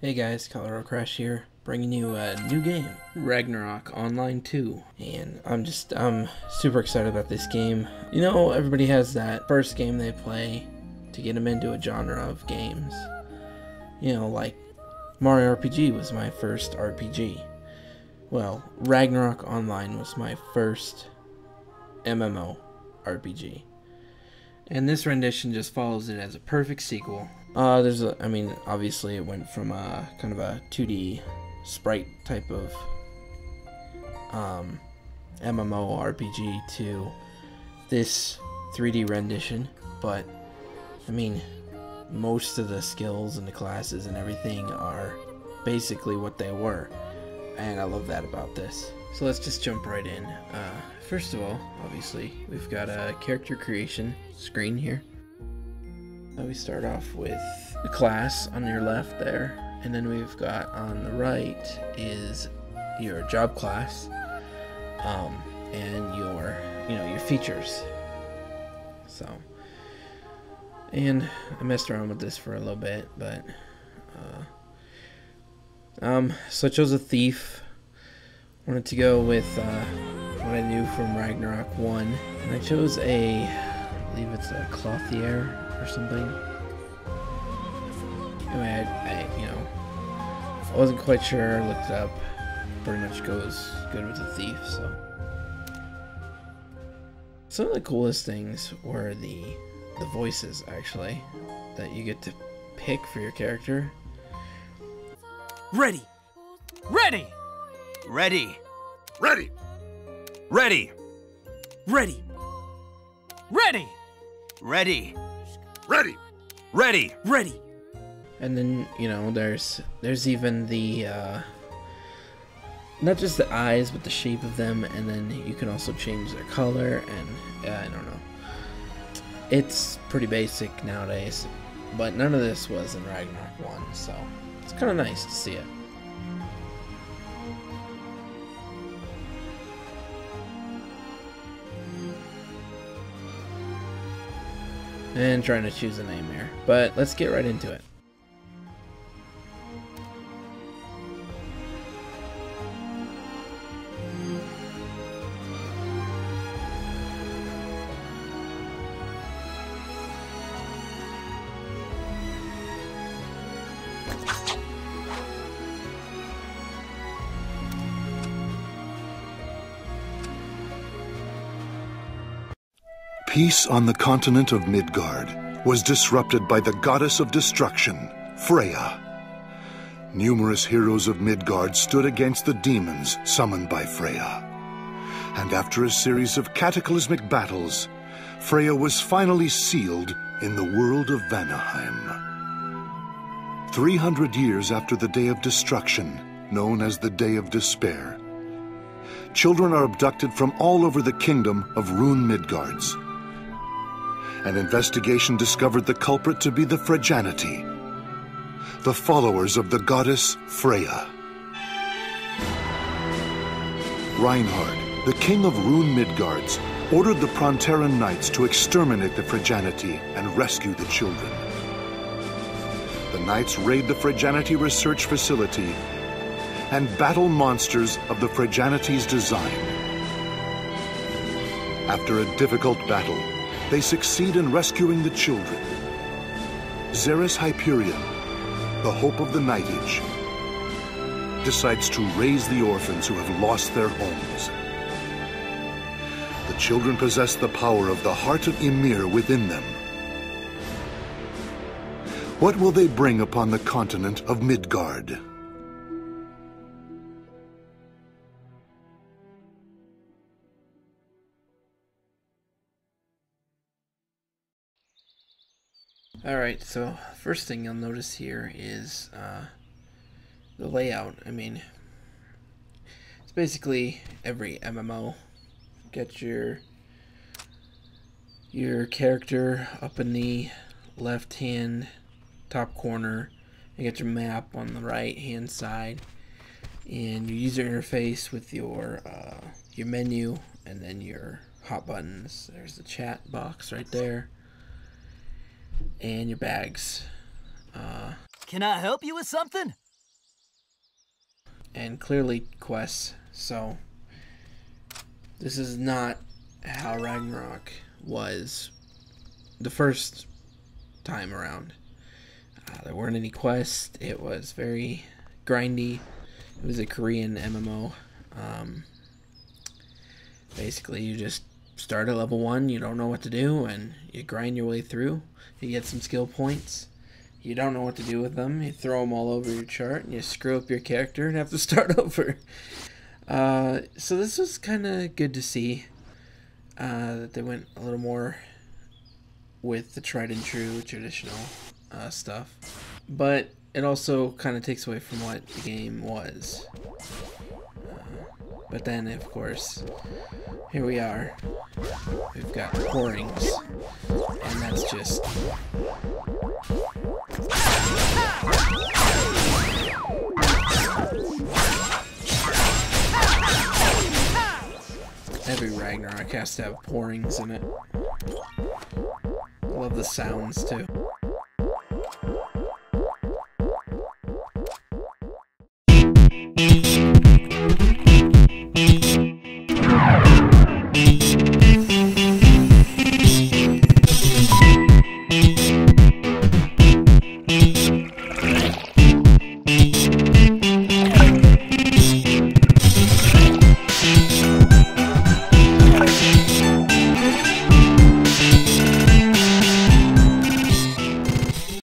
Hey guys, Colorado Crash here, bringing you a new game, Ragnarok Online 2, and I'm super excited about this game. You know, everybody has that first game they play to get them into a genre of games. You know, like Mario RPG was my first RPG. Well, Ragnarok Online was my first MMORPG. And this rendition just follows it as a perfect sequel. Obviously it went from a kind of a 2D sprite type of MMORPG to this 3D rendition, but I mean, most of the skills and the classes and everything are basically what they were, and I love that about this. So let's just jump right in. First of all, obviously, we've got a character creation screen here. We start off with the class on your left there, and then we've got on the right is your job class, and your features. So, and I messed around with this for a little bit, but so I chose a thief. Wanted to go with what I knew from Ragnarok 1, and I chose I believe it's a clothier or something. Anyway, I wasn't quite sure. I looked it up. Pretty much goes good with a thief. So some of the coolest things were the voices, actually, that you get to pick for your character. Ready! Ready! Ready! Ready! Ready! Ready! Ready! Ready! Ready! Ready! Ready! And then, there's even the, not just the eyes, but the shape of them, and then you can also change their color, and, I don't know. It's pretty basic nowadays, but none of this was in Ragnarok 1, so it's kind of nice to see it. And trying to choose a name here, but let's get right into it. Peace on the continent of Midgard was disrupted by the goddess of destruction, Freya. Numerous heroes of Midgard stood against the demons summoned by Freya. And after a series of cataclysmic battles, Freya was finally sealed in the world of Vanaheim. 300 years after the Day of Destruction, known as the Day of Despair, children are abducted from all over the kingdom of Rune Midgards. An investigation discovered the culprit to be the Phreganity, the followers of the goddess Freya. Reinhard, the king of Rune Midgards, ordered the Pronteran Knights to exterminate the Phreganity and rescue the children. The Knights raid the Phreganity research facility and battle monsters of the Phreganity's design. After a difficult battle, they succeed in rescuing the children. Zeres Hyperion, the hope of the Night Age, decides to raise the orphans who have lost their homes. The children possess the power of the heart of Ymir within them. What will they bring upon the continent of Midgard? Alright, so first thing you'll notice here is the layout. It's basically every MMO. Get your character up in the left hand top corner. You get your map on the right hand side, and your user interface with your menu, and then your hot buttons. There's the chat box right there. And your bags. Can I help you with something? and clearly quests. So this is not how Ragnarok was the first time around. There weren't any quests. It was very grindy. It was a Korean MMO. Basically, you just start at level 1, you don't know what to do, and you grind your way through. You get some skill points. You don't know what to do with them. You throw them all over your chart, and you screw up your character and have to start over. So this was kind of good to see that they went a little more with the tried and true traditional stuff. But it also kind of takes away from what the game was. But then, of course, here we are. We've got pourings, and that's just... Every Ragnarok has to have pourings in it. I love the sounds, too.